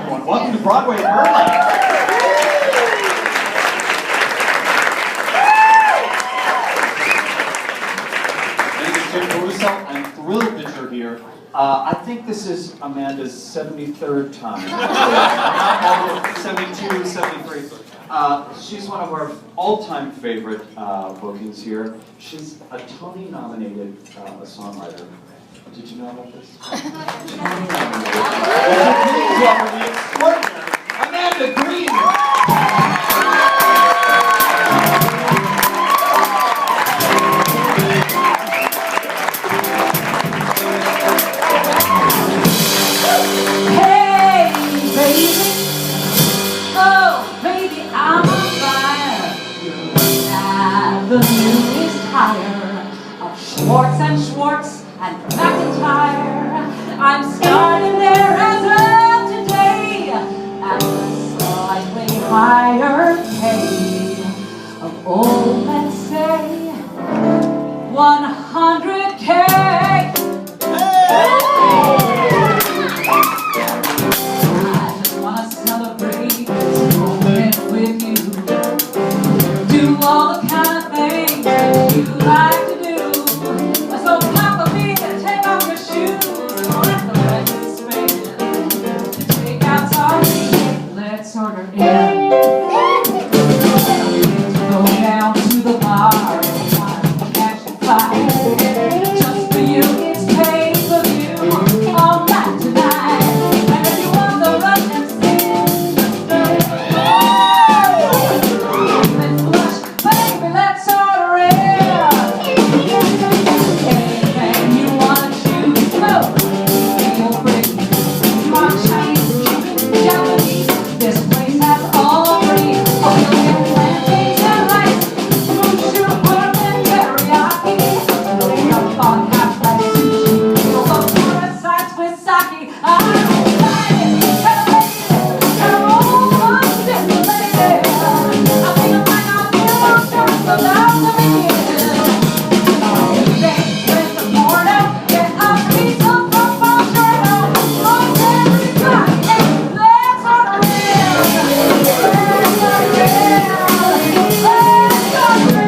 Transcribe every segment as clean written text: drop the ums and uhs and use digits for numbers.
everyone. Welcome to Broadway at Birdland. I'm thrilled that you're here. I think this is Amanda's 73rd time. 72, 73. She's one of our all-time favorite bookings here. She's a Tony-nominated songwriter. Did you know about this? Tony-nominated. Please welcome the extraordinary Amanda Green. The newest hire of Schwartz and Schwartz and McIntyre. I'm starting there as of today at a slightly higher pay of, oh, let's say 100K. I just want to celebrate this moment with you. Do all the kind of things you like to do. So pop a beat and take off your shoes. Let the record spin. The takeout's already. Let's order in. Go down to the bar and catch a flight. Just for you, it's paid for you all night tonight. And if you want the Russian skin, baby, let's order it. Anything you want to choose, smoke, feel free. You want Chinese, Cuban, Japanese? This place has all three. Oh, you'll get plantains and rice, mushu, pork, and teriyaki. Load up on half-price sushi. You'll go tourist sites with sake. I'm excited, and I'm almost stimulated. I feel like I'm just about to begin. They with the porno, get a pizza from Monteleone. Most every time, hey, let's order it. Let's order it.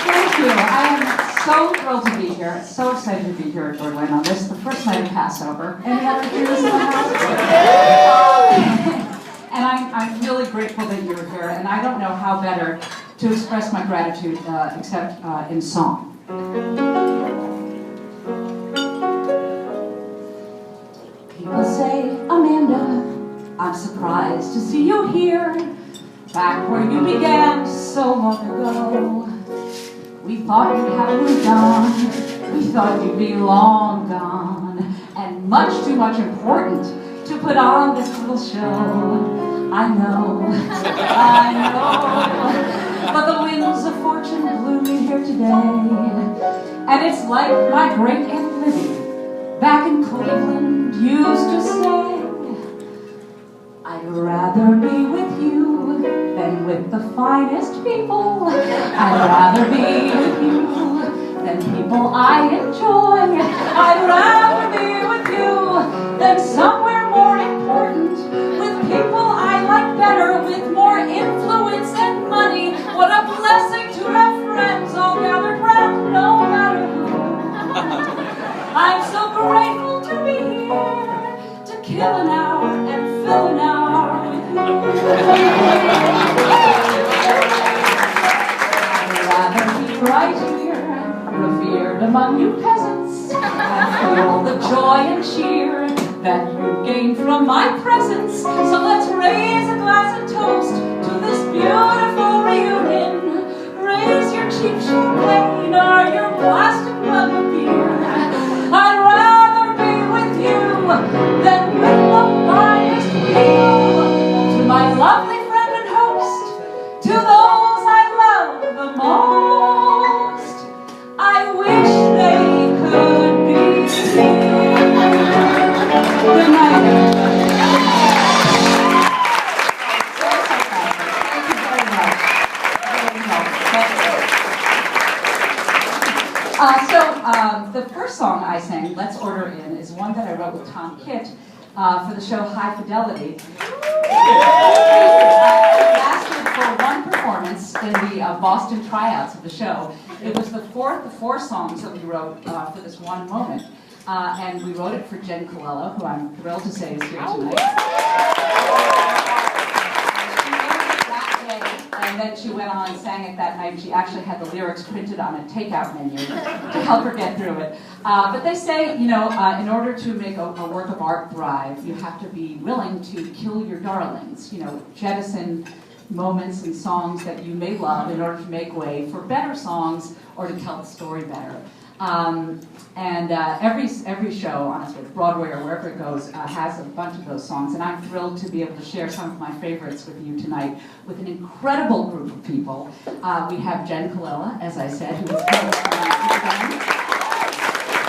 Thank you. I am so thrilled to be here. So excited to be here at Birdland on this, the first night of Passover. Any other Jews in the house? And I'm really grateful that you're here. And I don't know how better to express my gratitude except in song. People say, Amanda, I'm surprised to see you here, back where you began so long ago. We thought you'd have moved on, we thought you'd be long gone, and much too much important to put on this little show. I know, but the winds of fortune blew me here today, and it's like my great Aunt Libby back in Cleveland used to say, I'd rather be with you than with the finest people. I'd rather be with you than people I enjoy. I'd rather be with you than somewhere more important, with people I like better, with more influence and money. What a blessing to have friends all gathered round, no matter who. I'm so grateful to be here, to kill an hour and fill an hour with you. I'd rather be right here, revered among you peasants, and feel the joy and cheer that you gain from my presence. So let's raise a glass and toast to this beautiful reunion. Raise your cheap champagne or your plastic mug of beer. I'd rather be with you than with the finest people. To my lovely friend and host, to those I love the most, I wish they could be here. Good night. The first song I sang, Let's Order In, is one that I wrote with Tom Kitt for the show High Fidelity. It lasted for one performance in the Boston tryouts of the show. It was the fourth of four songs that we wrote for this one moment. And we wrote it for Jenn, who I'm thrilled to say is here tonight. And then she went on and sang it that night. She actually had the lyrics printed on a takeout menu to help her get through it. But they say, in order to make a work of art thrive, you have to be willing to kill your darlings. Jettison moments and songs that you may love in order to make way for better songs or to tell the story better. Every show, honestly, Broadway or wherever it goes, has a bunch of those songs, and I'm thrilled to be able to share some of my favorites with you tonight with an incredible group of people. We have Jenn, as I said, who is currently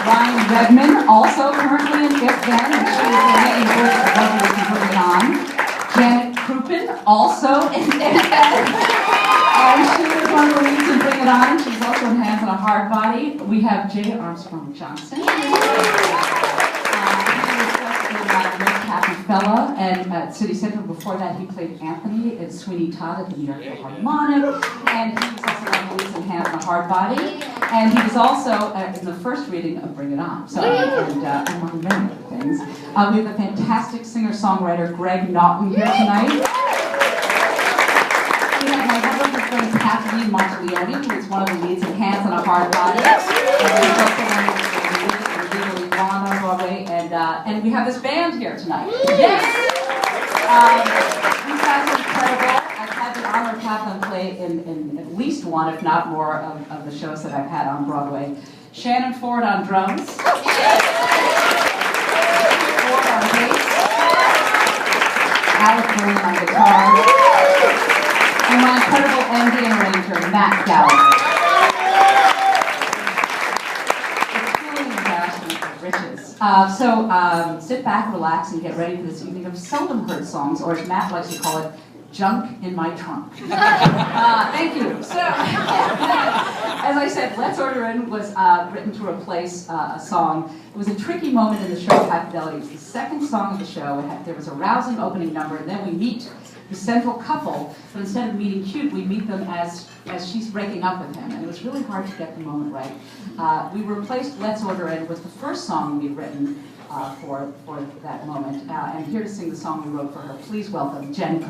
Ryann Redmond, also currently in If Then, and she is making words of what we can bring it on. Krupin, also in If Then. She was one of the leads in Bring It On. She's also in Hands on a Hard Body. We have Armstrong Johnson. He was with Kathleen Fellow and at City Central. Before that, he played Anthony in Sweeney Todd at the New York Philharmonic. And he was also one of the leads in Hands on a Hard Body. And he was also in the first reading of Bring It On. So, and among many other things. We have a fantastic singer-songwriter, Naughton, here tonight. We have my wonderful friend Kathleen, Monteleone, who is one of the leads in Hands on a Hard Body. And we have this band here tonight. Yes! These guys are incredible. I've had the honor of having them play in at least one, if not more, of the shows that I've had on Broadway. Shannon Ford on drums. Ford on bass. Alec Burley on guitar. And my incredible MD and arranger, Matt Gallagher. It's truly an embarrassment of riches. Sit back, relax, and get ready for this evening of seldom heard songs, or as Matt likes to call it, junk in my trunk. Thank you. So, as I said, Let's Order In was written to replace a song. It was a tricky moment in the show, High Fidelity. It was the second song of the show. There was a rousing opening number, and then we meet the central couple, but instead of meeting cute, we meet them as she's breaking up with him, and it was really hard to get the moment right. We replaced Let's Order In with the first song we'd written for that moment, and here to sing the song we wrote for her, please welcome Jenn.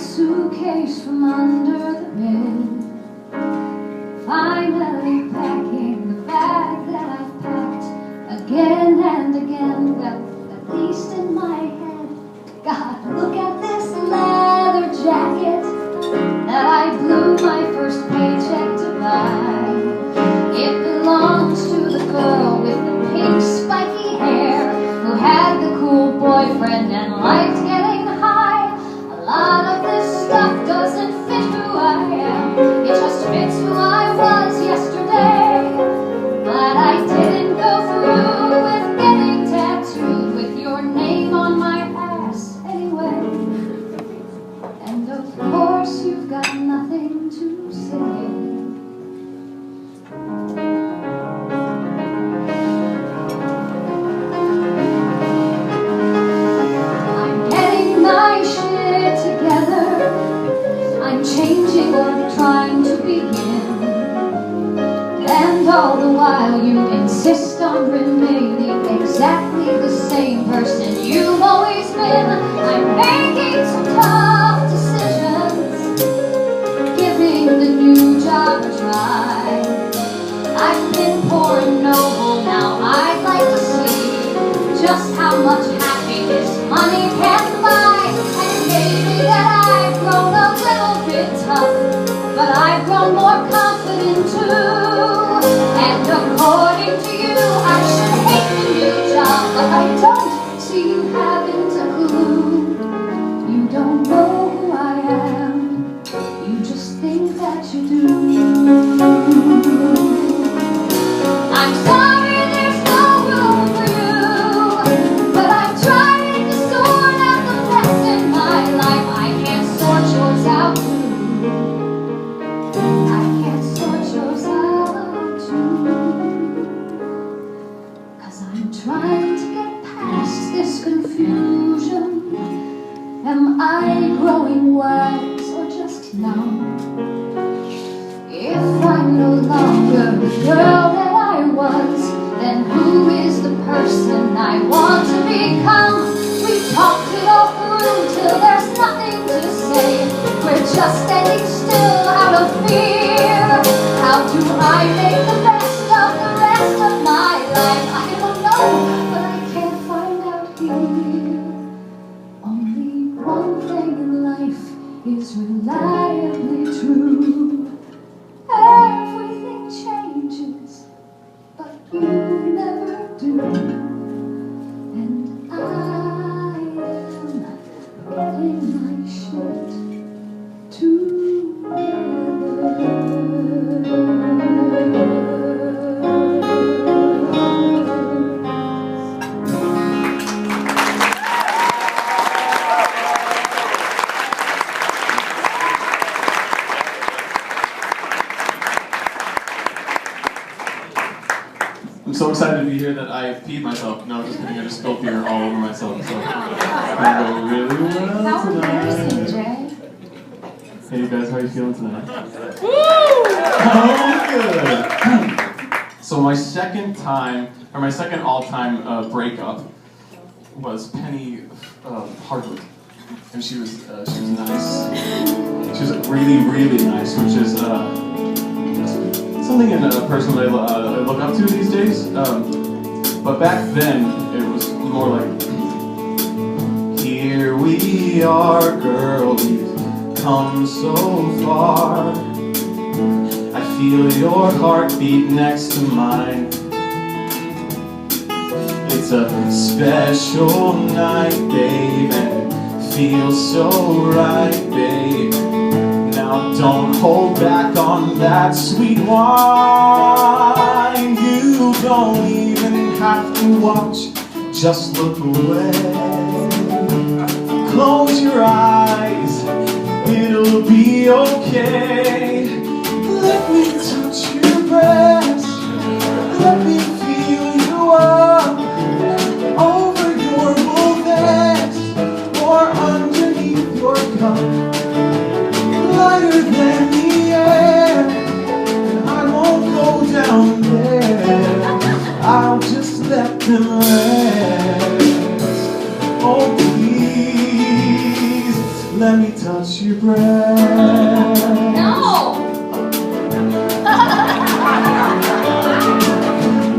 Suitcase from under the bed, finally packing the bag that I've packed again and again. Well, at least in my head. God, look at this leather jacket that I blew my first paycheck to buy. It belongs to the girl with the pink spiky hair who had the cool boyfriend and liked getting high. A lot of this stuff doesn't fit who I am. It just fits who I was yesterday. But I didn't go through with getting tattooed with your name on my ass anyway. And of course you've got nothing to say. Changing or trying to begin, and all the while you insist on remaining exactly the same person you've always been. I'm making some tough decisions, giving the new job a try. I've been poor and noble, now I'd like to see just how much happiness money can buy. And maybe that I've grown a little bit tough, but I've grown more confident too. And according to you, I should hate the new job, but I don't see you haven't a clue. You don't know who I am, you Am I growing wise or just numb? If I'm no longer the girl that I was, then who is the person I want to become? We talked it all through till there's nothing to say. We're just standing still out of fear. How do I make the best of the rest of my life? I don't know, but I can't find out here. Only one thing in life is reliably true. Everything changes, but you never do. And I am getting my shit I'm so excited to be here that I peed myself. No, just kidding. I just spilled beer all over myself. So I go really well How tonight. embarrassing, Jay. Hey, you guys, how are you feeling tonight? Woo! Oh, good. So my second all-time breakup was Penny Hardwick, and she was nice. She was really, really nice, which is something in a person that I look up to these days. But back then, it was more like, here we are, girl, we've come so far. I feel your heartbeat next to mine. It's a special night, babe, and feels so right, babe. Now don't hold back on that sweet wine. You don't even have to watch, just look away. Close your eyes, it'll be okay. Let me touch your breast, let me feel you up, over your full vest, or underneath your cup. Lighter than the air, and I won't go down there. I'll just let them rest. Oh please, let me touch your breast. No!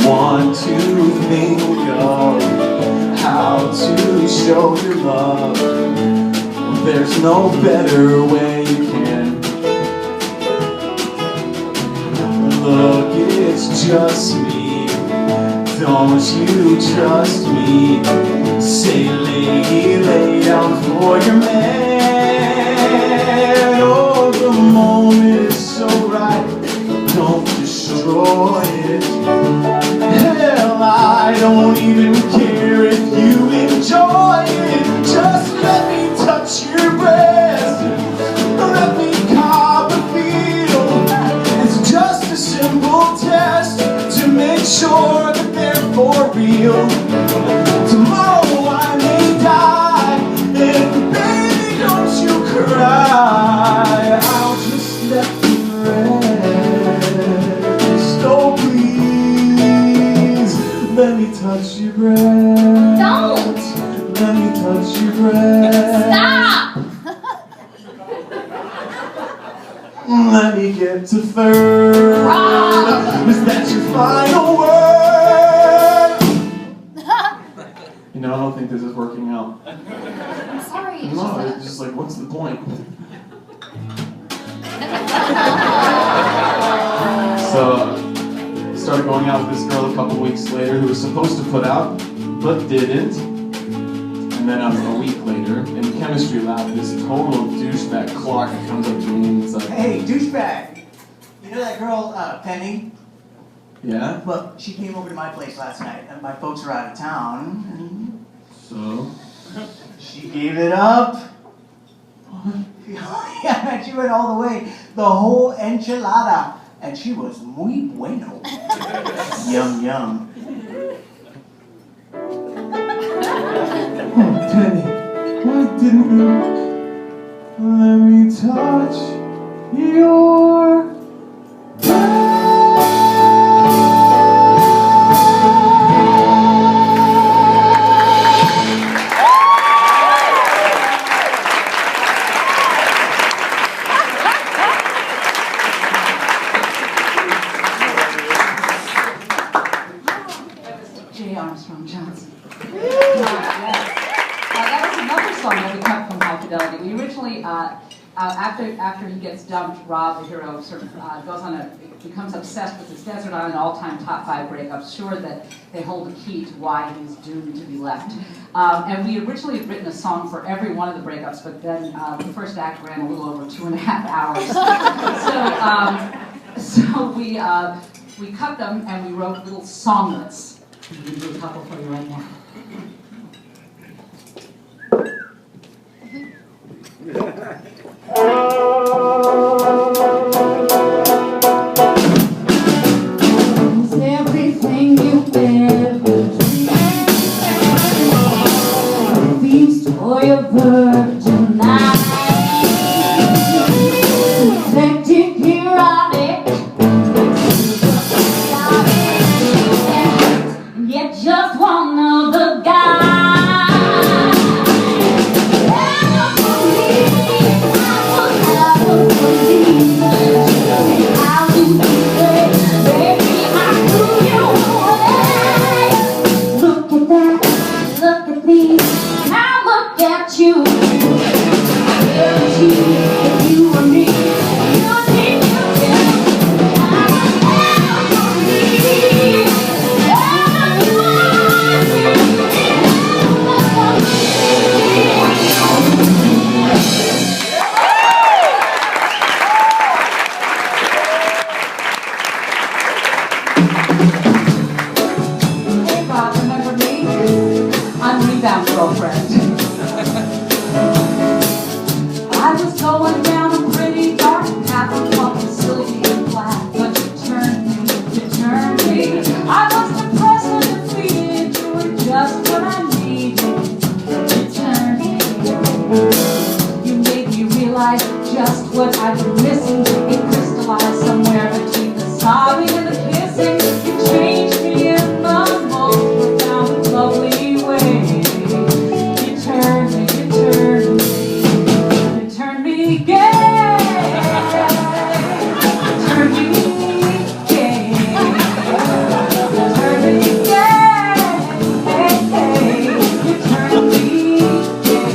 Want to think of how to show your love. There's no better way you can. Look, it's just me. Don't you trust me? Say, lady, lay down for your man. Oh, the moment is so right. Don't destroy it. Hell, I don't even care if you enjoy it. Just let me touch your breast. Let me cop a feel. It's just a simple test to make sure that they're for real. Tomorrow I may die, and baby, don't you cry. I'll just let them rest. Oh please, let me touch your breast. Don't! Let me touch your breast. Stop! Let me get to third. Wrong. Is that your final word? You know, I don't think this is working out. I'm sorry. It's No, just it's just like, what's the point? So, started going out with this girl a couple weeks later who was supposed to put out, but didn't. And then a week later, in chemistry lab, this total douchebag Clark comes up to me and it's like, Hey, douchebag! You know that girl, Penny? yeah? Well, she came over to my place last night, and my folks are out of town, and So? she gave it up. Yeah, she went all the way, the whole enchilada, and she was muy bueno. Yum, yum. Oh, Penny, why didn't you let me touch your Armstrong Johnson. Yes. That was another song that we cut from High Fidelity. We originally, after he gets dumped, Rob, the hero, sort of becomes obsessed with his desert on an all-time top 5 breakups, sure that they hold the key to why he's doomed to be left. And we originally had written a song for every one of the breakups, but then the first act ran a little over 2.5 hours. So we cut them and we wrote little songlets. I'm going to do a couple for you right now. Is everything you've ever dreamed? Feast for your virgin night. Reflecting erotic. Yet just one other guy. And for me, I would have a belief. How do you say, baby, I threw you away? Look at that, look at me, now look at you. I guarantee that you and me, you need to get. I would have a belief. Hey Bob, remember me? I'm Rebound Girlfriend. I was going down a pretty dark path of fucking Sylvie and black, but you turned me. I was depressed and defeated, you were just what I needed. You turned me. You made me realize just what I've been missing. It crystallized somewhere between the sobbing and the kissing. You changed me in the most profound, lovely way. You turned me, you turned me, you turned me gay. You turned me gay. You turned me gay. You turned me gay.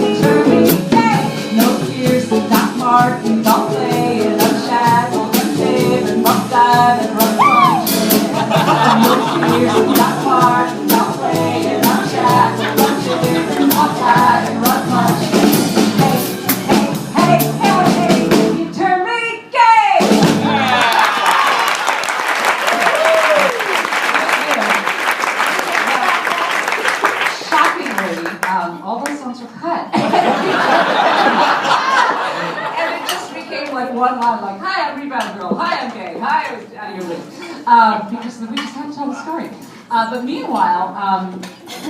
You turned me gay. No fears, not marking, don't play it, unshackled, unshaven, rough dive and rough punch. No fears, not marking, don't play it, unshackled, unshaven, rough dive and rough punch. Hey, you turn me gay! Shockingly, all those songs were cut. And it just became like one line, like, hi, I'm Rebound Girl, hi, I'm gay, hi, I was out of your league. Because we just had to tell the story. But meanwhile,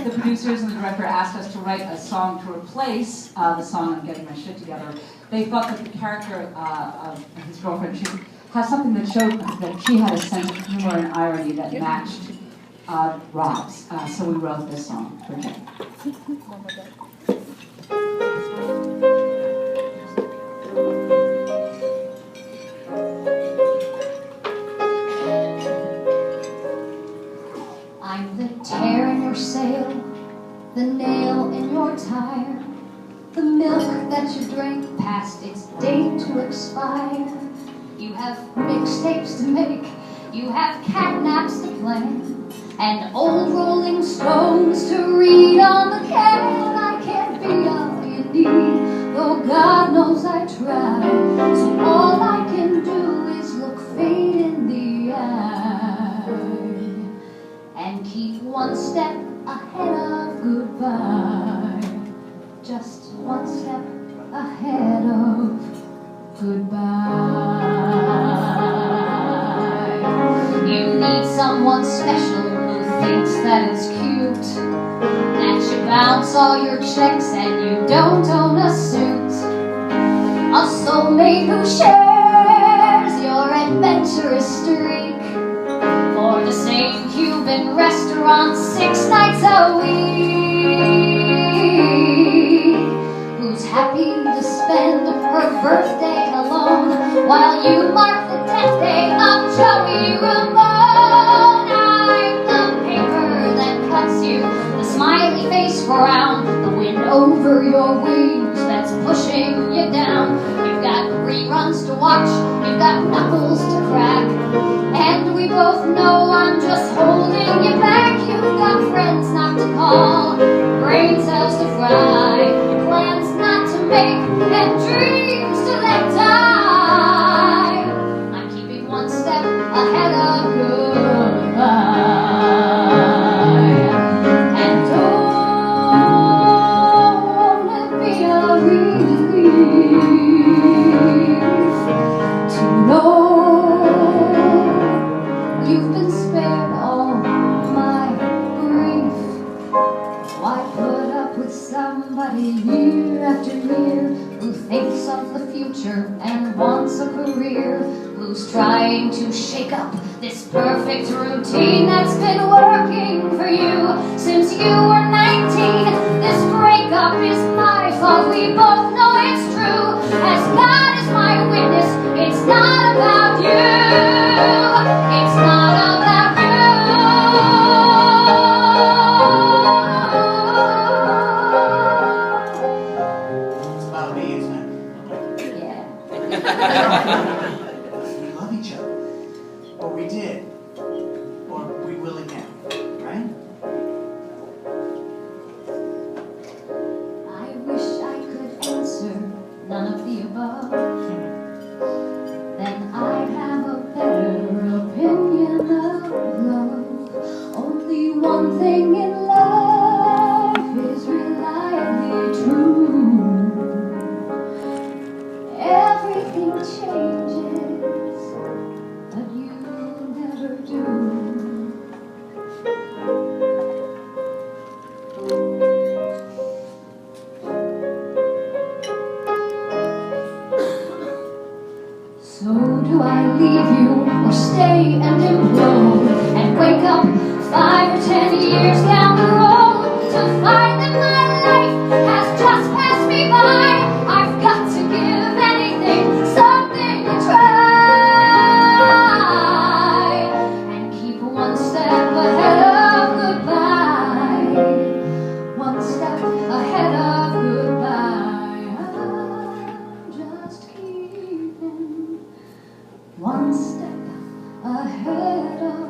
the producers and the director asked us to write a song to replace the song I'm Getting My Shit Together. They thought that the character of his girlfriend should have something that showed that she had a sense of humor and irony that matched Rob's. So we wrote this song for Jenn. I'm the tear in your sail, the nail in your tire, the milk that you drank past its date to expire. You have mixtapes to make, you have catnaps to plan, and old Rolling Stones to read on the can. I can't be all you need, though God knows I try. So all I can do is look fate in the eye and keep one step ahead of goodbye. Just one step ahead of goodbye. You need someone special who thinks that it's cute that you bounce all your checks and you don't own a suit. A soulmate who shares your adventurous streak. For the same Cuban restaurant 6 nights a week. Who's happy to spend her birthday alone while you mark the death day of Joey Ramone. I'm the paper that cuts you, the smiley face frown, the wind over your wings that's pushing you down. You've got reruns to watch, you've got knuckles to crack, and we both know I'm just holding you back. You've got friends not to call, brain cells to fry, plans not to make, and dreams to let die. I'm keeping one step ahead of goodbye. And don't it be a relief to know you've been spared all my grief. Why put up with somebody year after year who thinks of the future and wants a career, who's trying to shake up this perfect routine that's been working for you since you were 19? This breakup is my fault, we both know it's true. As God is my witness, it's not about you. It's not about you. It's about me, isn't it? Yeah. We love each other. Or we did. Or we will again. Right? I wish I could answer none of the above. Then I'd have a better opinion of love. Only one thing in life is reliably true. Everything changes, but you never do. So do I leave you or stay and implode and wake up 5 or 10 years down the road to find that my life has just passed me by? I've got to give anything something to try and keep one step ahead of goodbye. One step ahead of goodbye. I'm just keeping one step ahead of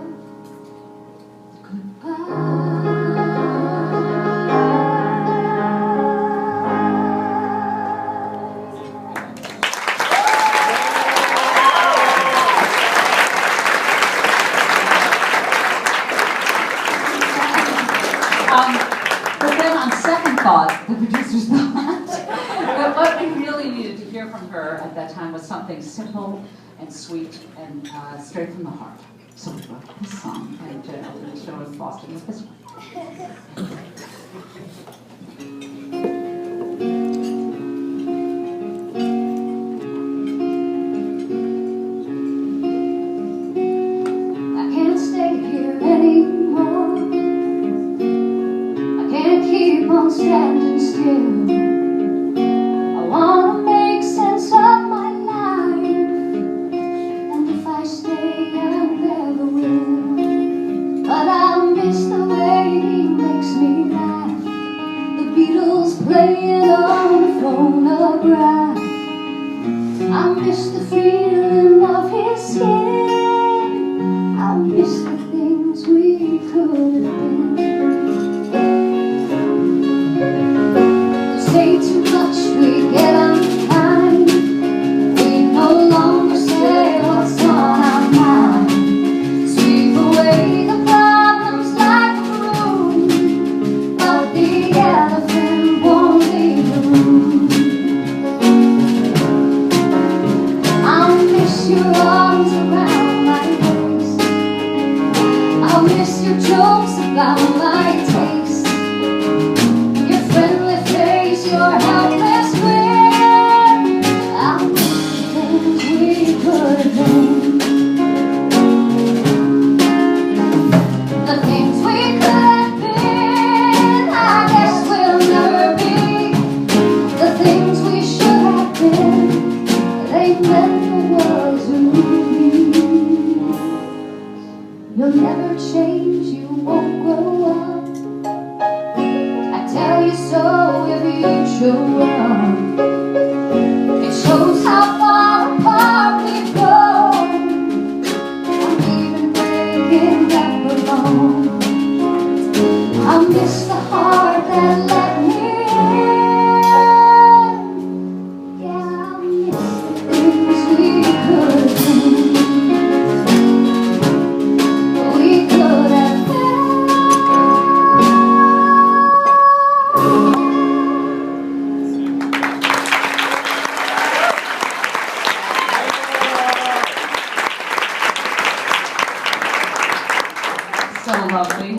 But then on second thought, the producers thought that what we really needed to hear from her at that time was something simple and sweet and straight from the heart. So we wrote this song, and Jenn opened the show in Boston with this one. I can't stay here anymore. I can't keep on standing still. I wanna make sense of my life, and if I stay, I never will. But I'll miss the way he makes me laugh, the Beatles playing on the phonograph. I miss the feeling of his skin. I miss the things we could have been. We say too much, we get unkind. We no longer say what's on our mind. Sweep away the problems like a broom, but the elephant won't leave the room. I'll miss your arms around my waist. I'll miss your jokes about with each other. It shows how far apart we've grown. I'm even breaking back alone. I miss the heart that let me in. Yeah, I miss the things we could do. We could have So lovely.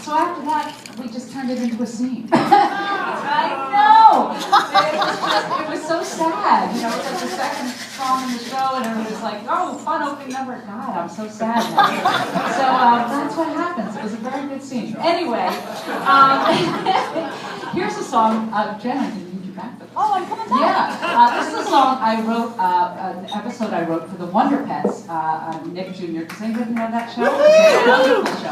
So after that, we just turned it into a scene. I know. It was so sad. You know, it was the second song in the show, and everybody was like, "Oh, fun opening number." God, I'm so sad now. So that's what happens. It was a very good scene. Anyway, here's a song. Jenn, I didn't need you back. Oh, I'm coming back. Yeah, this is a song I wrote, an episode I wrote for the Wonder Pets, Nick Jr. Does anybody know that show? It's a wonderful show.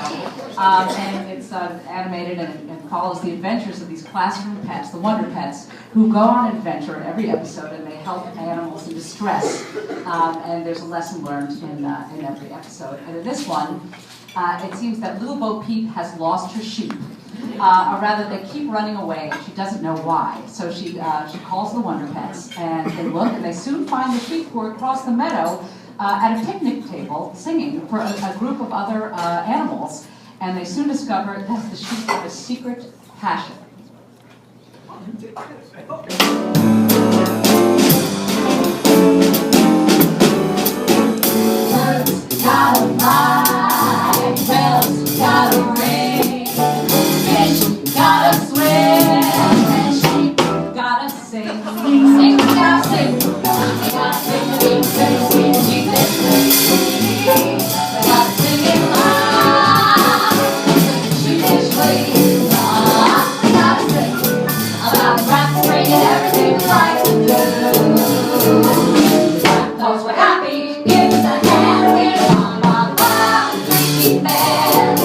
And it's animated and follows the adventures of these classroom pets, the Wonder Pets, who go on adventure in every episode and they help animals in distress. And there's a lesson learned in every episode. And in this one, it seems that little Bo Peep has lost her sheep. Or rather, they keep running away, and she doesn't know why. So she calls the Wonder Pets, and they look, and they soon find the sheep who are across the meadow at a picnic table singing for a group of other animals. And they soon discover that the sheep have a secret passion. Birds gotta fly, bells gotta ring, fish gotta swim, and sheep Gotta sing. sing, gotta sing. They gotta sing, sing, sheep that sing. They gotta sing it loud, sheepish way. They gotta sing about the rats bringing everything to life to do. Those were happy, give us a hand, we're on our wild sheep band.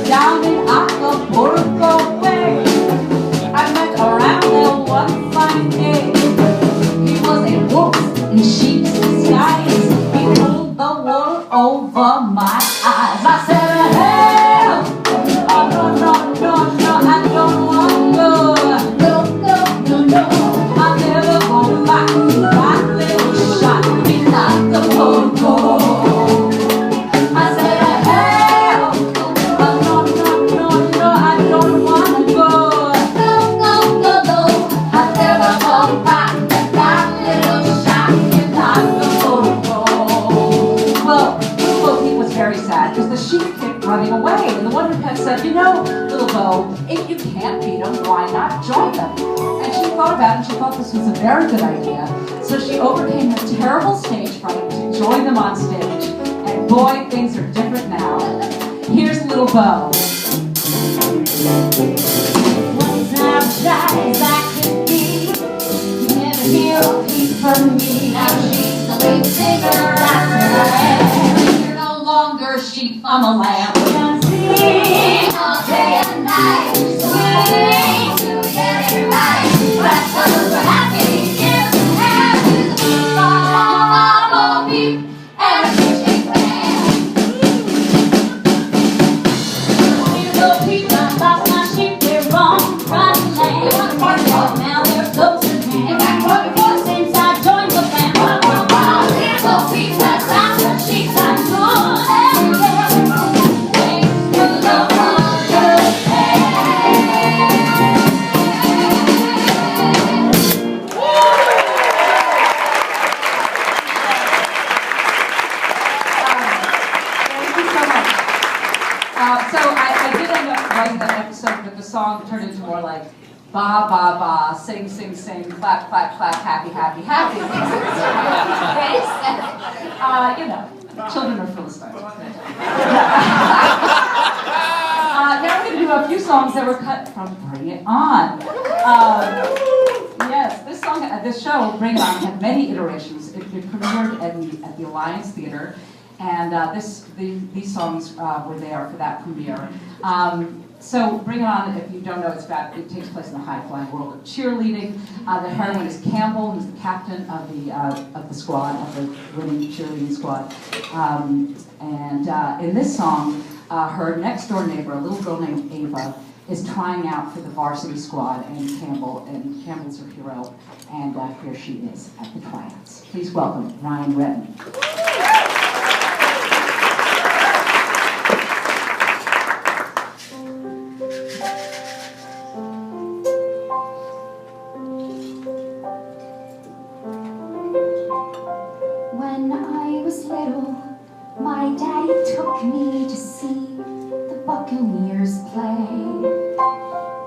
Down in Acapulco Bay, I met a rambler one fine day. He was a wolf in sheep's disguise. He ruled the world over my eyes. I said, hell, oh no, no, no, no, I don't want to go. No, no, no, no. I'm never going back to that little shop in Acapulco. I said, hell, oh no, no, no, no, I don't want to go. No, no, no, no. I'll never go back to that little shop in Acapulco. Well, little Bo Peep was very sad because the sheep kept running away. And the Wonder Pet said, you know, little Bo, if you can't beat them, why not join them? And she thought about it and she thought this was a very good idea. So she overcame her terrible stage fright to join them on stage. And boy, things are different now. Here's little Bo. Once I was shy as I could be, never hear a peep from me. Now she's the lead singer, you're no longer sheep, I'm a lamb. Sing all day and night, swing till we get it right. That's 'cause we're happy, give us a hand with the beat on Bo Peep and a sheep band. Bo Peep, I lost my sheep, they're wrong, running lame. Now they're close at hand. Since I joined the band, Bo Peep has found the sheep I'm good everywhere. Thanks to the Wonder Pets. Thank you so much. So I did end up writing that episode, but the song turned into more like ba ba ba, sing sing sing, clap clap clap, happy happy happy. You know, children are Philistines. Now we're going to do a few songs that were cut from Bring It On. Yes, this show, Bring It On, had many iterations. It premiered at the Alliance Theater. And these songs were there for that premiere. So Bring It On, if you don't know, it takes place in the high-flying world of cheerleading. The heroine is Campbell, who's the captain of the squad, of the winning cheerleading squad. And in this song, her next-door neighbor, a little girl named Ava, is trying out for the varsity squad, and Campbell's her hero, and here she is at the tryouts. Please welcome Ryann Redmond. When I was little, my daddy took me to see the Buccaneers play.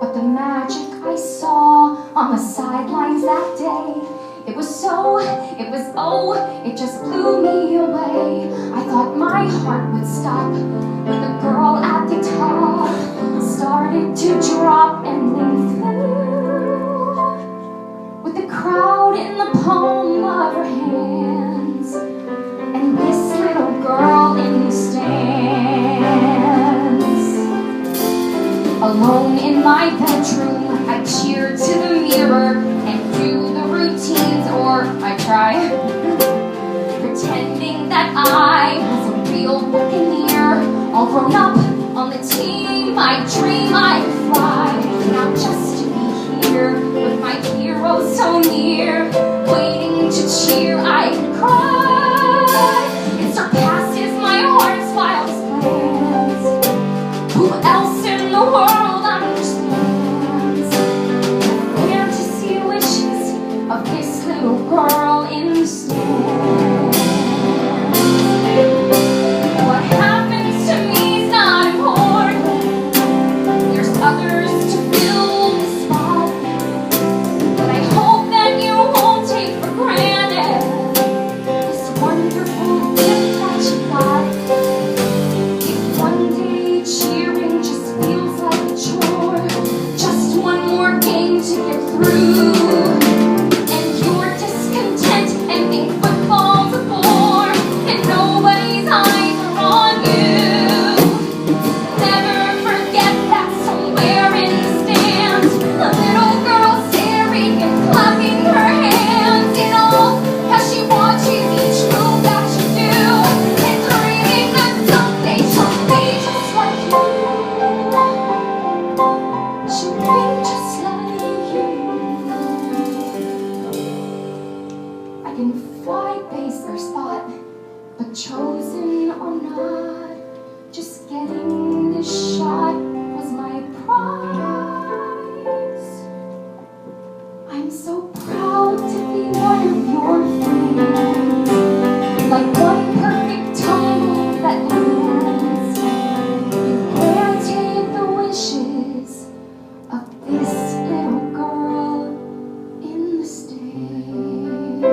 But the magic I saw on the sidelines that day, it just blew me away. I thought my heart would stop, but the girl at the top started to drop and then flew with the crowd in the palm of her hands, and this little girl in the stands. Alone in my bedroom, I cheer to the mirror and do the routines, or I try, pretending that I was a real buccaneer, all grown up on the team. I dream I fly, now just to be here with my hero so near, waiting to cheer. I cry, it surpasses my heart's wildest plans. Who else in the world understands the fantasy wishes of this little girl in the stands? What happens to me is not important. There's others to fill the spot, but I hope that you won't take for granted this wonderful gift that you got. If one day cheering just feels like a chore, just one more game to get through, and you're discontent and think football's a bore, and nobody's eyes are on you, never forget that somewhere in the stands, a little girl staring and clapping her hands in all as she watches each move that you do, and dreaming that someday she'll be just like you. She'll be just like you. I can fly, base or spot, but chosen or not, just getting this shot was my prize. I'm so proud to be one of your friends, like one perfect tumble that lands. You granted the wishes of this little girl in the stands.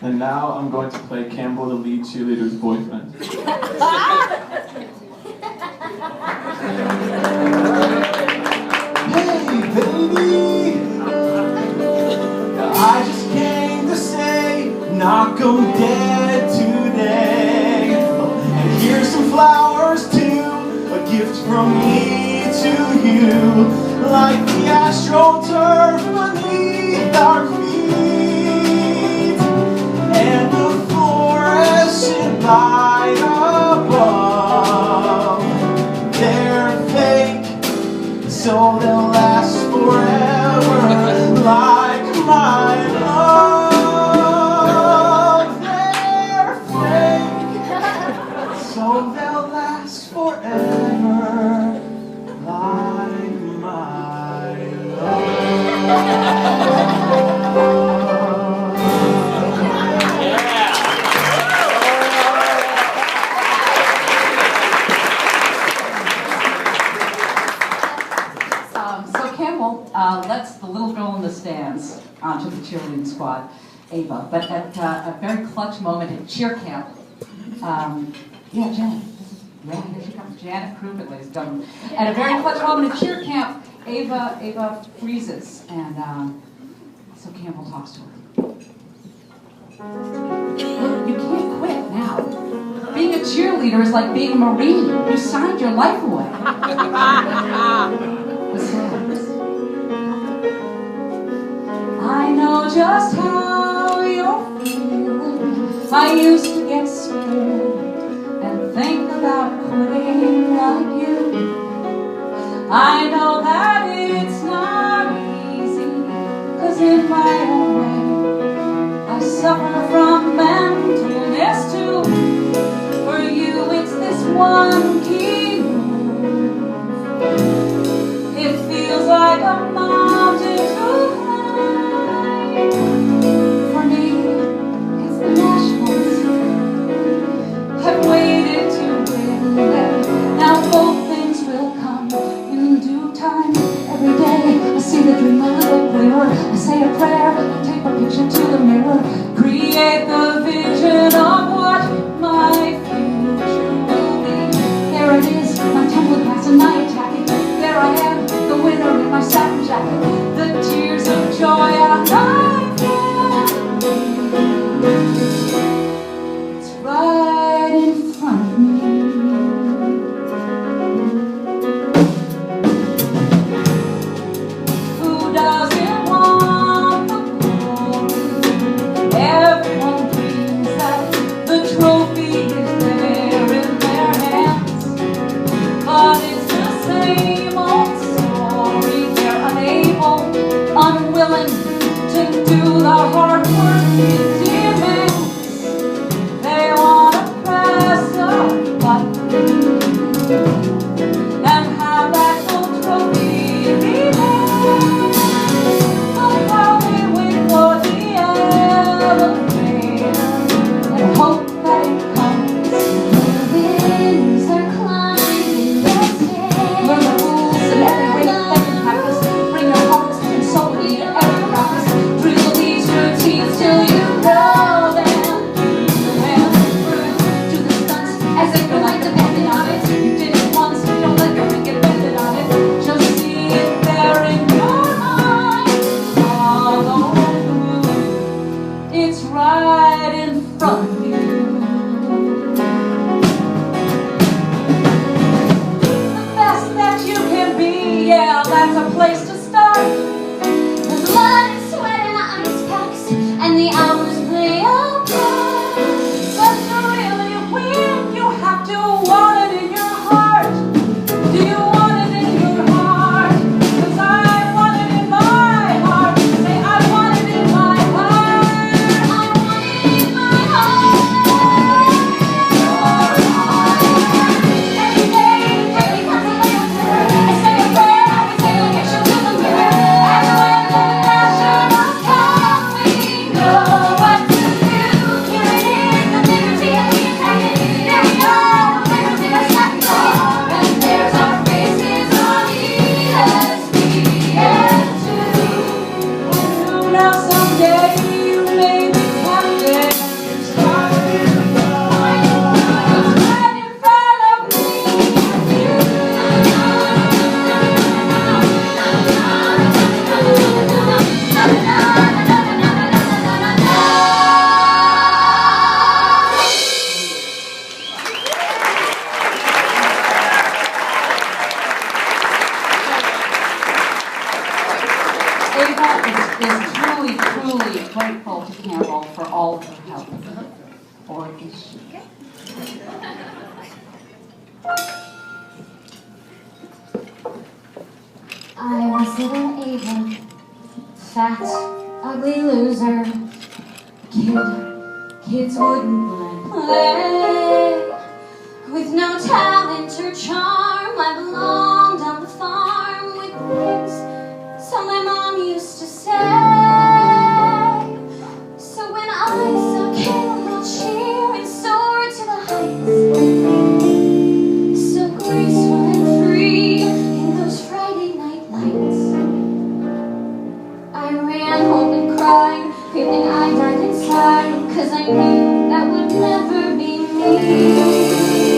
And now I'm going to play Campbell, the lead cheerleader's boyfriend. Hey, baby! I just came to say, knock 'em dead today. And here's some flowers too, a gift from me to you, like the astroturf beneath our feet, and the fluorescent light above. They're fake, so they'll last forever, like my love. They're fake, so they'll last forever, like my So Campbell lets the little girl in the stands onto the cheerleading squad, Ava. But at a very clutch moment at cheer camp, Yeah, Jenn. Yeah, here she comes. Janet Krupin, ladies and gentlemen. At a very clutch moment at cheer camp, Ava freezes, and so Campbell talks to her. Look, you can't quit now. Being a cheerleader is like being a Marine. You signed your life away. Besides, I know just how you're feeling. I used to get scared and think about quitting like you. I know that it's not easy, 'cause in my own way I suffer from mentalness too. For you it's this one key move. It feels like a mountain to climb. For me it's the nationals. I've waited to win them. Now both things will come in due time. Every day I see the dream a little clearer. I say a prayer, I take a picture to the mirror. Create the vision of what my future will be. There it is, my tumbling past and I attack it. There I am, the winner in my satin jacket. The tears of joy and I can. It's right in front of me. Who doesn't want the glory? Everyone dreams that the trophy is there in their hands. But it's the same old story. They're unable, unwilling to do the hard work it demands. They want to press a button and have that old trophy in hand. But while we wait for the elevator and hope that it comes, Winds are climbing the stairs. learn the rules in every way that you practice. Bring your hearts and soul to every practice. Drill these routines till you know them. And through to the stunts as if your life depended on it. You did it once, don't let your get bended on it. Just see it there in your mind. Follow through. It's right in front of you. The best that you can be, yeah, that's a place to start. The blood and sweat and ice packs and the hours play a part. But to really win, you have to want it in your heart. Do you want it in your heart? 'Cause I want it in my heart. Say, I want it in my heart. I want it in my heart. Every day becomes a answer. I say a prayer, I take a picture to the mirror. And when the nationals come, we know what to do. Here it is, the liberty of the United. There we go, liberty of sacrifice. And there's our faces on ESPN2. Now someday you may be captain. It's right in front of me. Ava is truly, truly grateful to Campbell for all of her help. Or is she? I was little Ava, fat, ugly loser. Kids wouldn't let play. With no talent or charm, I belonged on the farm with pigs, so my mom used to say. So when I saw Campbell cheer and soar to the heights, so graceful and free in those Friday night lights, I ran home and cried, feeling I died inside, 'cause I knew that would never be me.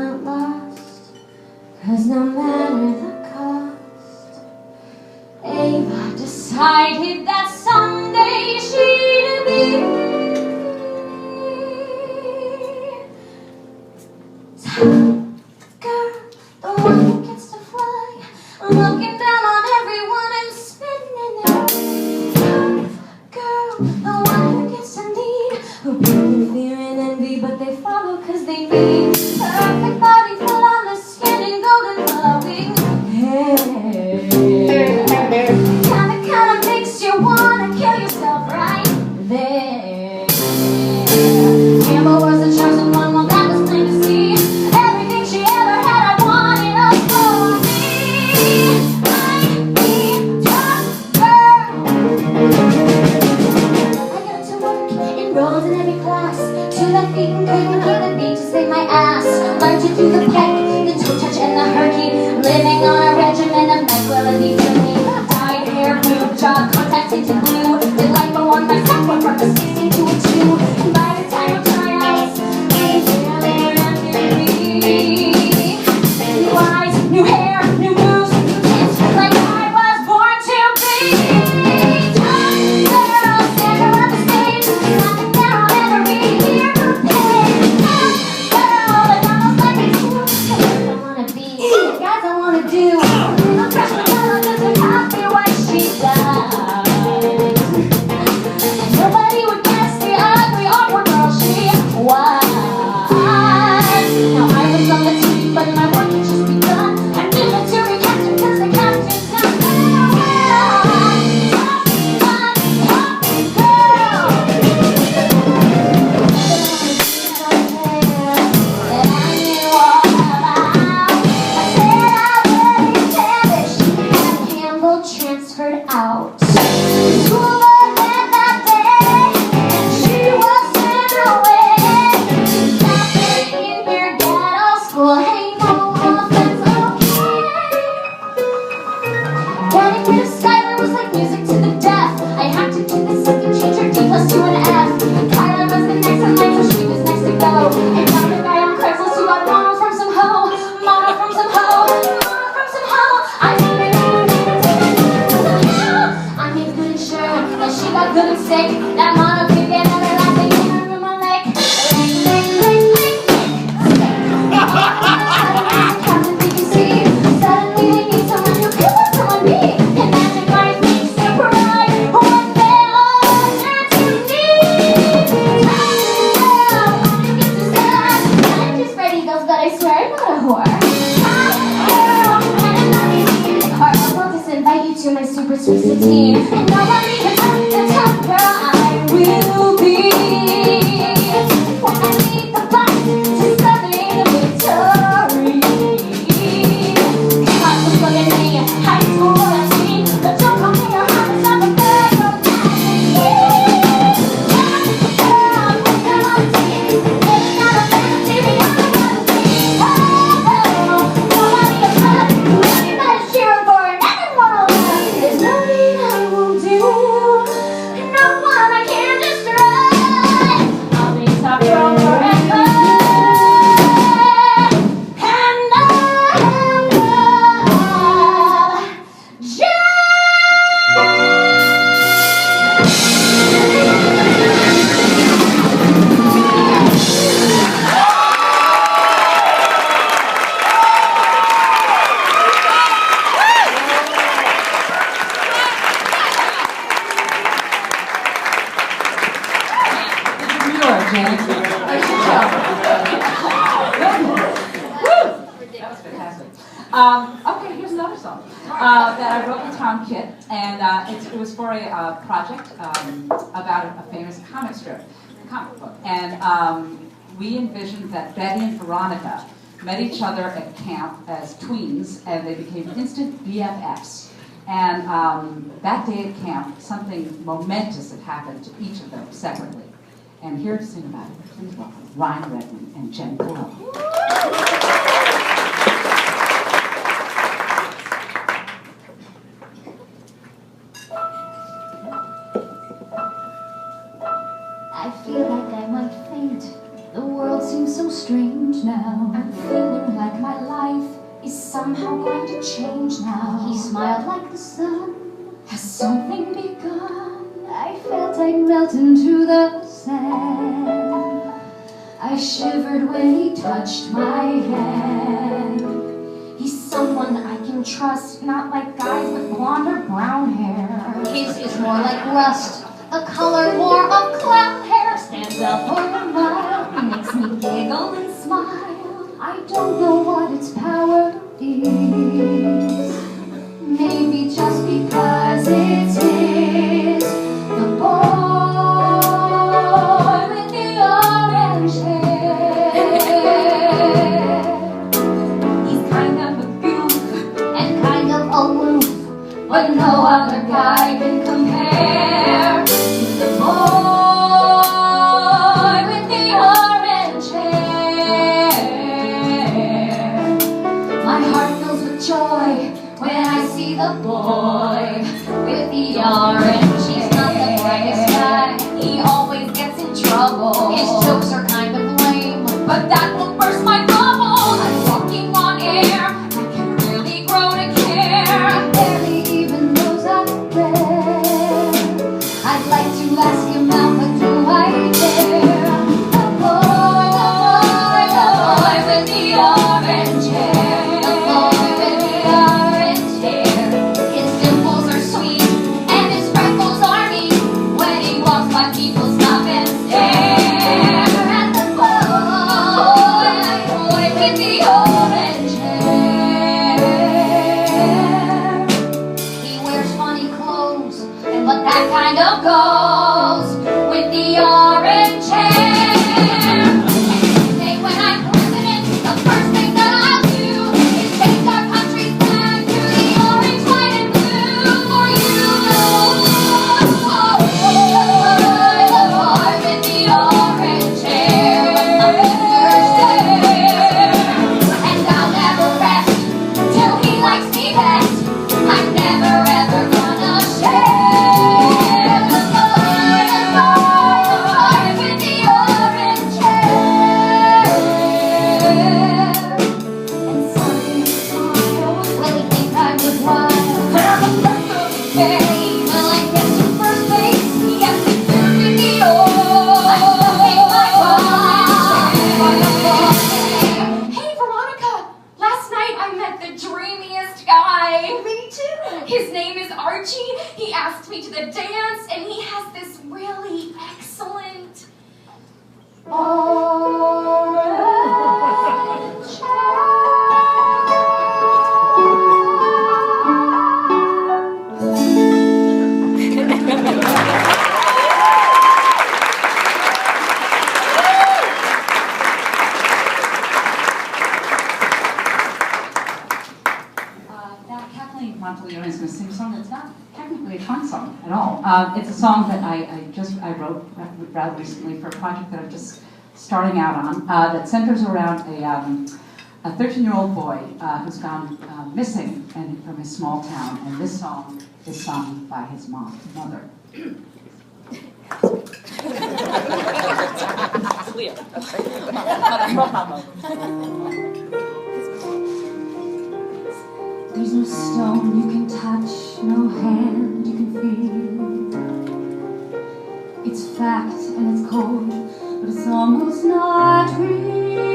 not lost, 'cause no matter the cost, Ava decided that someday she'd be girl, the one who gets to fly, looking down on everyone and spitting in their girl, the one who gets to lead, who people fear and envy, but they follow 'cause they need perfect body, flawless skin, and golden glowing hair. Kinda makes you wanna kill yourself right there. Amber was the chosen one, well that was plain to see. Everything she ever had, I wanted all for me. I'd be tough girl. I got to work, enrolled in every class, to the feet and couldn't keep the beat to save my ass. Learned to do the pike, the toe touch and the herky, living on a regimen of tranquility to me. Dyed hair, boob job, contacts into blue. Did life for one myself, went from a 16 to a 2. And by the time of my eyes, new eyes, new hair, new moves, new tips, like I was born to be. Tough girl, standing on the stage, knocking down every ear. Tough girl, and almost like me too. The girls I wanna be, the guys I wanna do. No pressure, no, just a copy what she does. And nobody would guess the ugly, awkward girl she was. Now I was on the team, but my work had just begun. I needed to recapture 'cause the captain's done. Tough girl. That I knew all about. I said I wouldn't tell her she had Campbell transferred out. School was at that day, and she was sent away. Stop being your ghetto school, hey, no offense, okay. Getting rid of Skylar was like music to the deaf. I had to do the second change her D plus to an F. Kyla was the next in line, so she was next to go. I found a guy on Craigslist who got mono from some hoe, mono from some hoe, mono from some hoe. I made good and sure that she got good and sick. That mono could get her laughing in her room on lick. Captain BBC, suddenly they need someone who could let someone be. And magic life makes them cry when they all turn to me. Tough girl, wanna get to sad. I'm just spread eagles, but I swear I'm not a whore. Tough girl, and I'm not easy. Or I'll just invite you to my super sweet 16. And nobody can touch the tough girl I will be. When I lead the fight to Southern victory. Come on, look at me, high school routine. But don't call me your heart, it's not a bad routine. Tough girl, put them on the team. Living out a fantasy, we all know the team. Oh, nobody is left, everybody's cheering for it, everyone will love. There's no need I won't do, no one I can't destroy. I'll be tough girl forever, and I love Jenn. New York, Jenn. Nice job. Woo! That was fantastic. Okay, here's another song that I wrote with Tom Kitt, and it was for a project about a famous comic book. And we envisioned that Betty and Veronica met each other at camp as tweens, and they became instant BFFs. And that day at camp, something momentous had happened to each of them separately. And here to sing about it, please welcome Ryann, Redmond, and Jenn Colella. I feel like I might faint. The world seems so strange now. I'm feeling change now? He smiled like the sun. Has something begun? I felt I'd melt into the sand. I shivered when he touched my hand. He's someone I can trust, not like guys with blonde or brown hair. His is more like rust, the color more of clown hair. Stands up for a while, makes me giggle and smile. I don't know what its power is. Maybe just because it's his. The boy with the orange hair. He's kind of a goof and kind of aloof, but no other guy can compare to the boy with the orange hair. My heart fills with joy when I see the boy with the orange. He's not the brightest guy, he always gets in trouble. His jokes are kind of lame, but that will burst my bubble. I'm walking on air, I can really grow to care. He barely even knows I'm there. I'd like to ask him out, but do I dare? The boy with the orange hair. The boy with the orange hair. His dimples are sweet and his freckles are neat. When he walks by, people stop and stare at the boy with the orange hair. He wears funny clothes, but that kind of goes with the orange hair. When I'm president, the first thing that I'll do is change our country's flag to the orange, white, and blue for you. The boy with the orange hair, my fingers there, and I'll never rest till he likes me best. I'm never ever gonna share the boy with the orange hair. And something smiled when he think I was wild. When I'm a first of the day, when I get to first base, he has me filled with the orange. I'm smoking my orange hair. Hey, Veronica! Last night I met the dreamiest guy. Me too. His name is Archie. He asked me to the dance, and he has this really excellent... Orange Now, Kathleen Monteleone is going to sing a song that's not technically a fun song at all. It's a song that I wrote rather recently for a project that I'm just starting out on that centers around a 13-year-old boy who's gone missing from his small town, and this song is sung by his mother. There's no stone you can touch, no hand you can feel. It's fact and it's cold, but it's almost not real.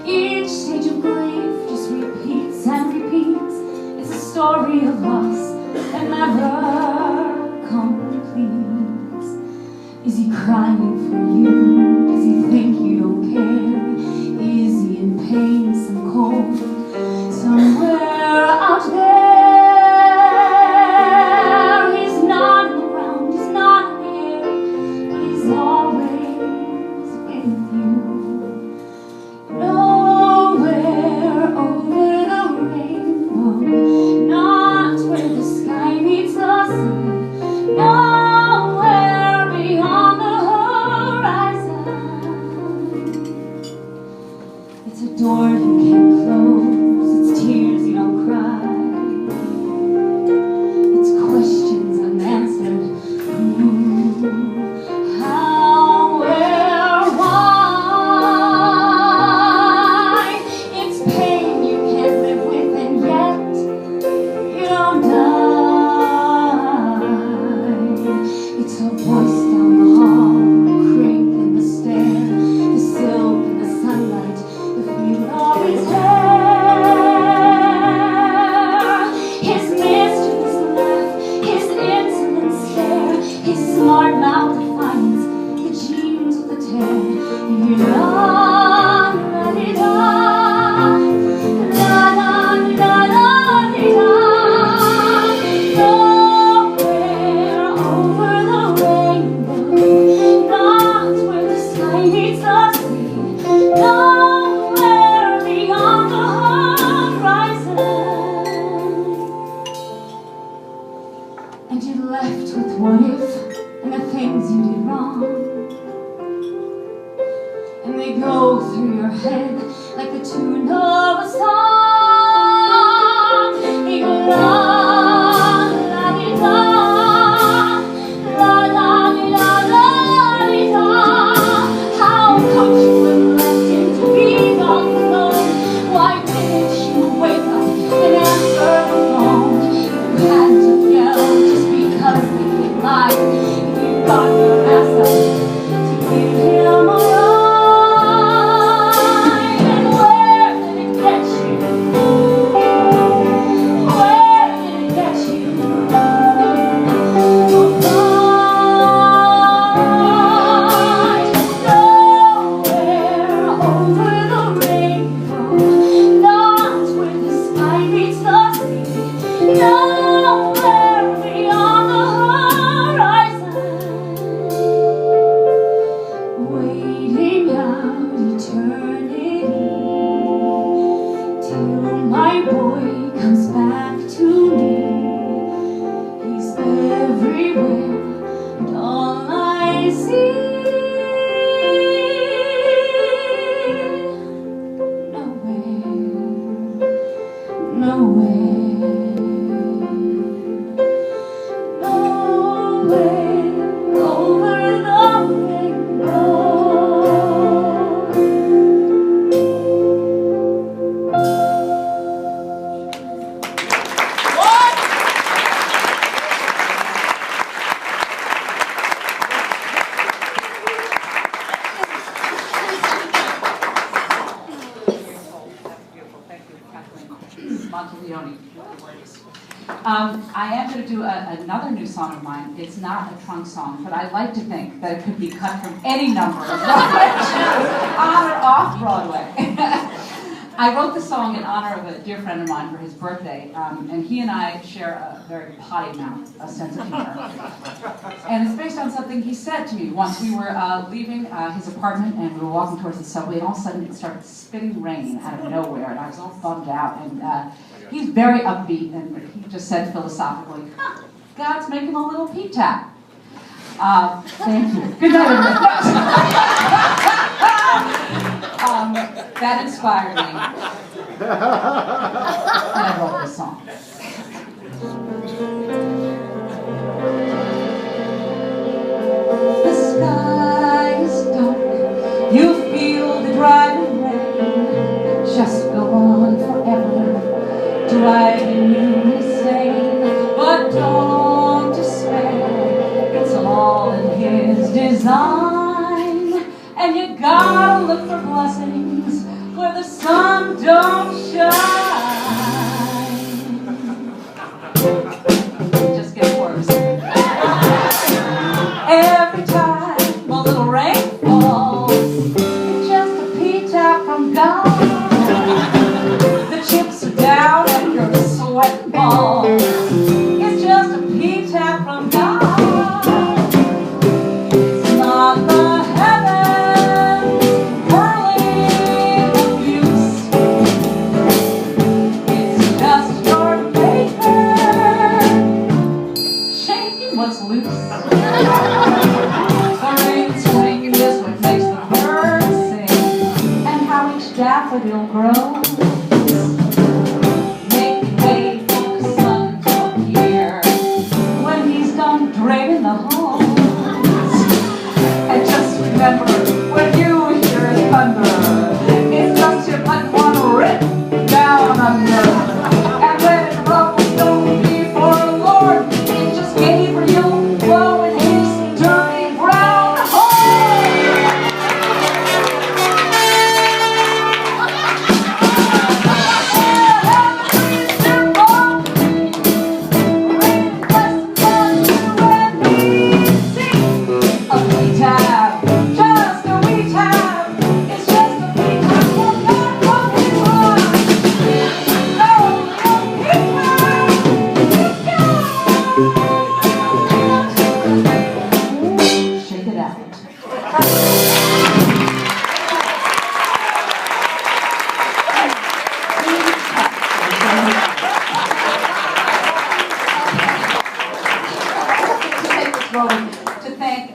Each stage of grief just repeats and repeats. It's a story of loss that never completes. Is he crying for you? Does he think you don't care? Is he in pain, some cold, somewhere out there? He's not around, he's not here, but he's always with you. Nowhere over the rainbow, not where the sky meets the sea, nowhere beyond the horizon. It's a door you can't close, it's tears you don't cry, it's questions unanswered. Who, how, where, why? It's pain you Monteleone. I am going to do another new song of mine. It's not a trunk song, but I like to think that it could be cut from any number of Broadway shows, on or off Broadway. I wrote the song in honor of a dear friend of mine for his birthday, and he and I share a very potty mouth, a sense of humor. And it's based on something he said to me once. We were leaving his apartment, and we were walking towards the subway, and all of a sudden it started spitting rain out of nowhere, and I was all bummed out. And he's very upbeat, and he just said philosophically, God's making a little P-tap. Thank you. Good night, everybody. That inspired me. And I wrote this song. The sky is dark. You feel the driving rain. Just go on forever, driving you insane. But don't despair, it's all in His design. And you gotta look for blessings where the sun don't shine. Just get worse. Every time a little rain falls, it's just a P-tap from God. The chips are down and you're sweating balls. It's just a P-tap from God. It's not the daffodil grows, making way for the sun to appear when he's done draining the halls. And just remember, when you hear his thunder, it's just your putting one rip down under. And when it rumbles, don't be for the Lord, it just Gabriel blowing his dirty brown horn.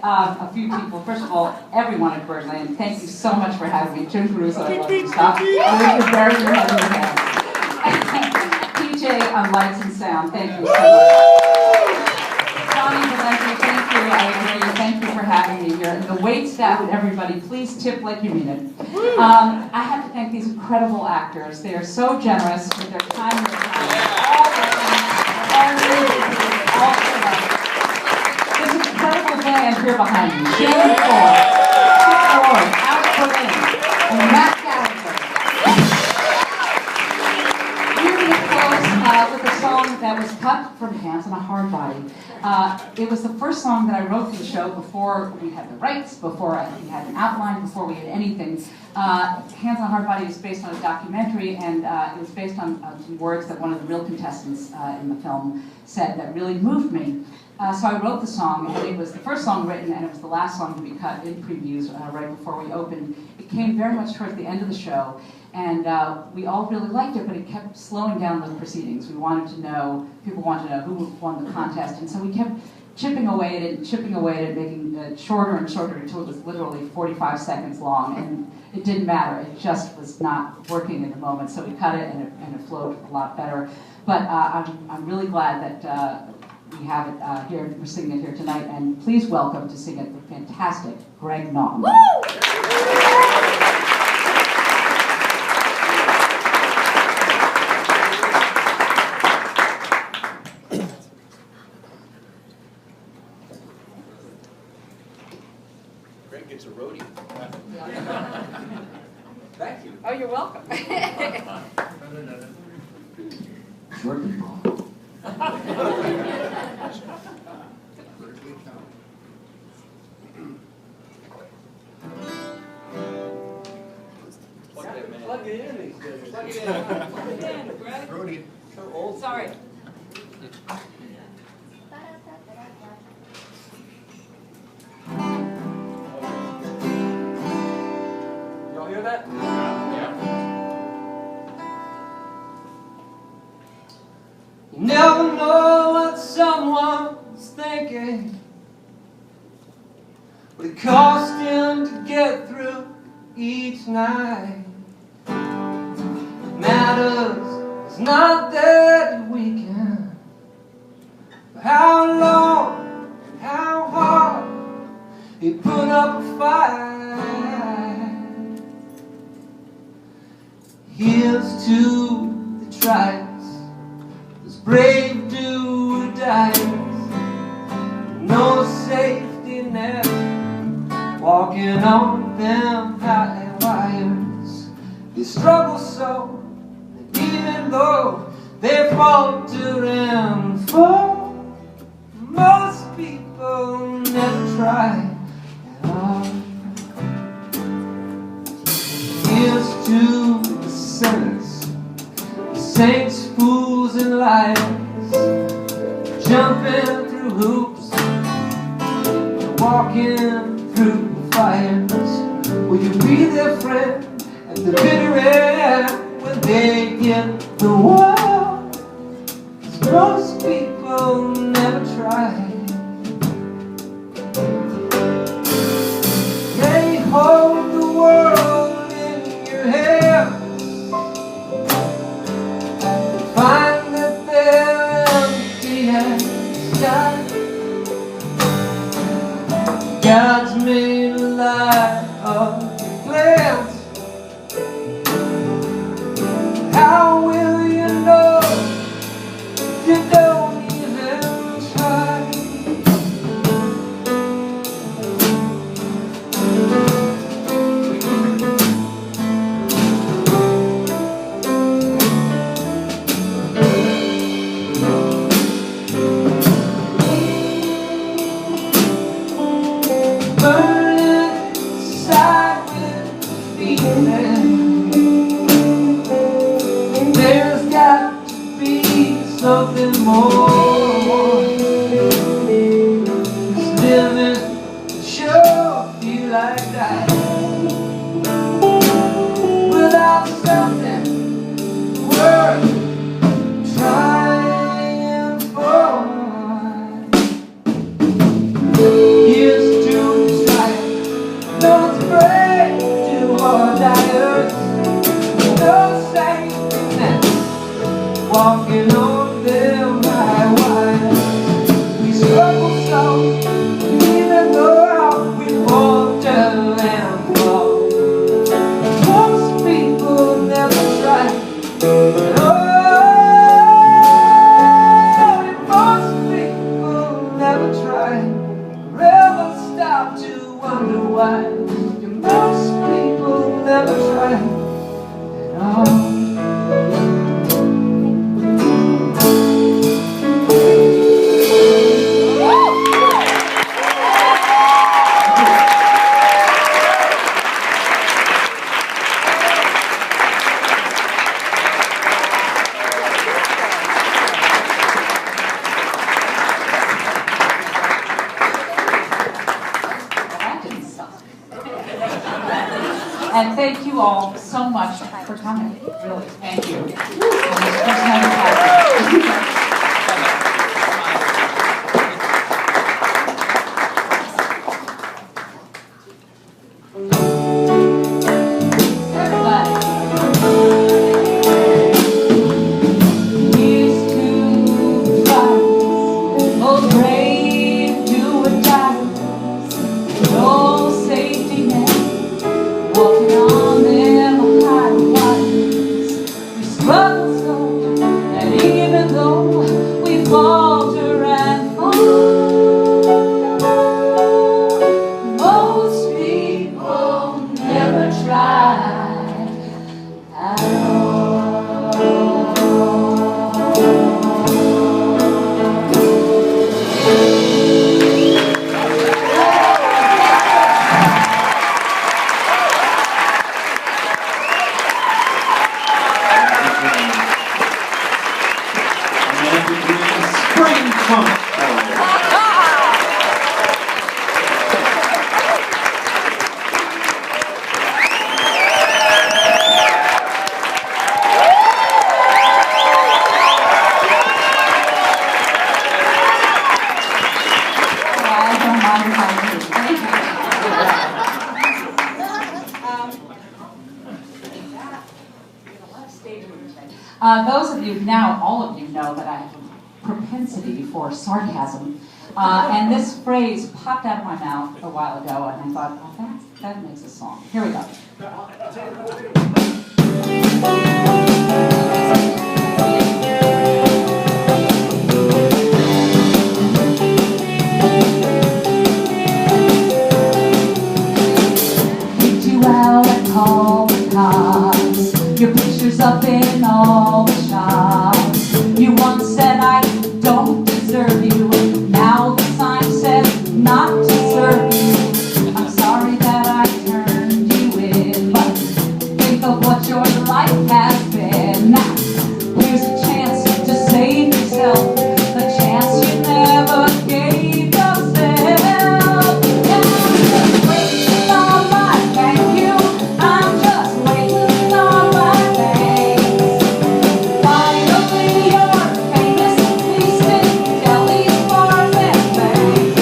A few people. First of all, everyone at Birdland, thank you so much for having me. Jim Caruso, I love you. Stop. You're very PJ on lights and sound, thank you so much. Johnny Valenti, thank you. I agree. Thank you for having me here. And the wait staff and everybody, please tip like you mean it. I have to thank these incredible actors. They are so generous with their time and their talent. All band here behind me. Jenn Ford, Alex Krupin, and Matt Gallagher. We're going to close with a song that was cut from Hands on a Hard Body. It was the first song that I wrote for the show before we had the rights, before we had an outline, before we had anything. Hands on a Hard Body was based on a documentary, and it was based on some words that one of the real contestants in the film said that really moved me. So I wrote the song, and it was the first song written, and it was the last song to be cut in previews right before we opened. It came very much towards the end of the show, and we all really liked it, but it kept slowing down the proceedings. We wanted to know, people wanted to know who won the contest, and so we kept chipping away at it, making it shorter and shorter until it was literally 45 seconds long, and it didn't matter. It just was not working at the moment, so we cut it, and it flowed a lot better. But I'm really glad that we have it here, we're singing it here tonight, and please welcome to sing it the fantastic Greg Naughton. Woo! Greg gets a roadie. Thank you. Oh, you're welcome. short people. Plug it in these days. Plug it in. Plug it in. Ready? Brody. So old. Sorry. Y'all hear that? Yeah. You never know what someone's thinking, what it cost him to get through each night. What matters is not that we can, but how long and how hard he put up a fight. Here's to the tries, those brave do-or-dies, no safety net, walking on them high wires. They struggle so that even though they falter and fall, most people never try at all. Here's to the sinners, the saints, fools, and liars, jumping through hoops, walking through fires. Will you be their friend at the bitter end when they hit the wall? 'Cause most people never try. They hold the world in your hands, find that they're empty as sky. God's made a light of your plans. How will you know if you don't even try? Burning inside with feeling. There's got to be something more. This living sure feel like dying without something worth trying for. Here's to trying, those brave do-or-diers, no safety net, walking on them high wires. We struggle so, even though we falter and fall. Most people never try. Oh, most people never try. Never stop to wonder why. Most people never try at all. That didn't suck. And thank you all so much for coming. Really, thank you. And this personality package. Struggle so, and even though punk. Those of you, now all of you know that I have a propensity for sarcasm. And this phrase popped out of my mouth a while ago, and I thought, oh, that makes a song. Here we go. Picked you out and called the cops. Your picture's up in all the shops. You once said I don't deserve you. Now the sign says not to serve you. I'm sorry that I turned you in, but think of what your life has been. Now, here's a chance to save yourself, the chance you never gave yourself. And I'm just waiting on my thank you. I'm just waiting on my thanks. Finally, you're famous, feasted, delis, bars, and banks.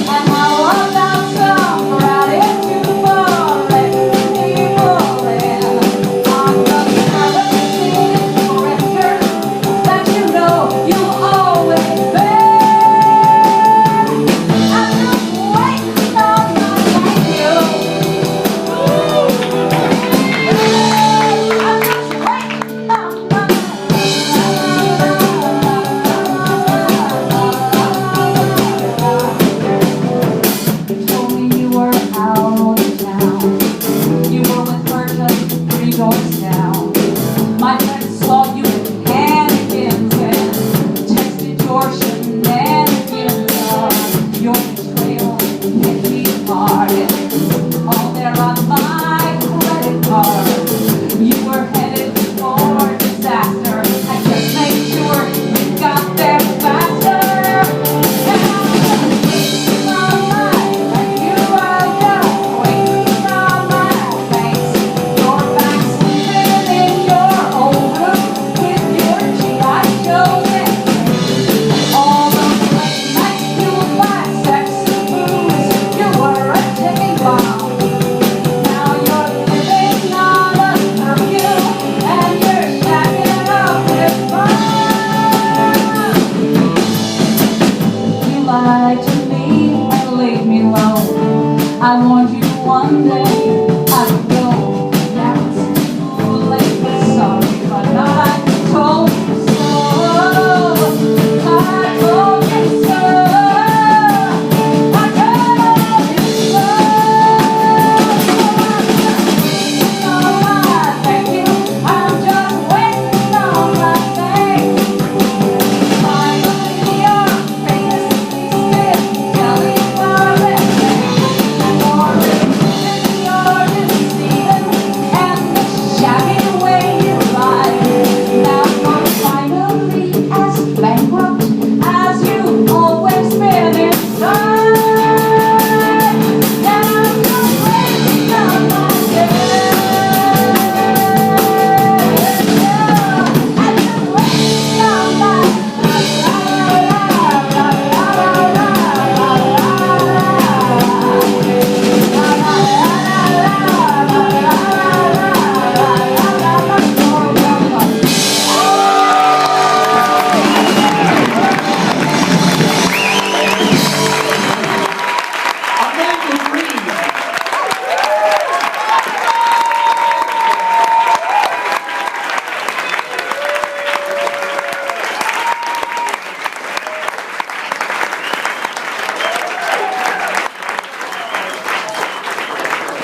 And how about some gratitude for letting people in? I'm just gratitude forever that you know you'll always be. I'm just waiting on my thank you. I'm just waiting on my You told me you were out of town. You were with her just 3 doors down. My friends saw you with Hannigan's and texted your shenanigans. Your betrayal hit me hard. All there on my credit card. You were headed for disaster. I just made sure you got there faster. And I'm just waiting on my thank you. I'm just waiting on my thanks. You're back sleeping in your old room with your G.I. Joe and all those late nights fueled by sex and booze. You were a ticking bomb. Now you're living on a perfume and you're shacking up with fun. You lied to me and laid me low. I warned you one day I would go. Now it's too late. Sorry, but I told you so. I told you so. I told you so. Thank you. I'm just waiting on my thanks. Finally, you're famous, feasted, delis, bars, and banks. You're deceiving and the shabby way you lie. Now you're finally as bankrupt as you've always been inside. And I'm just waiting on my thanks. I'm just waiting on my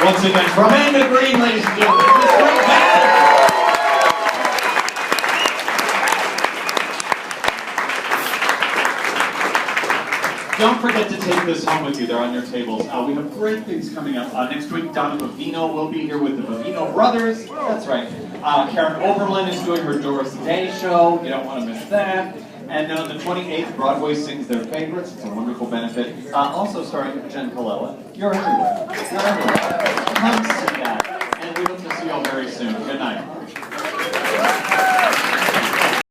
Once again, from Amanda Green, ladies and gentlemen, this great band. Don't forget to take this home with you. They're on your tables. We have great things coming up. Next week, Donna Bovino will be here with the Bovino Brothers. That's right. Karen Oberlin is doing her Doris Day show. You don't want to miss that. And on the 28th, Broadway Sings Their Favorites. It's a wonderful benefit. Also starring Jenn Colella. You're everywhere. You're everywhere. Come see that.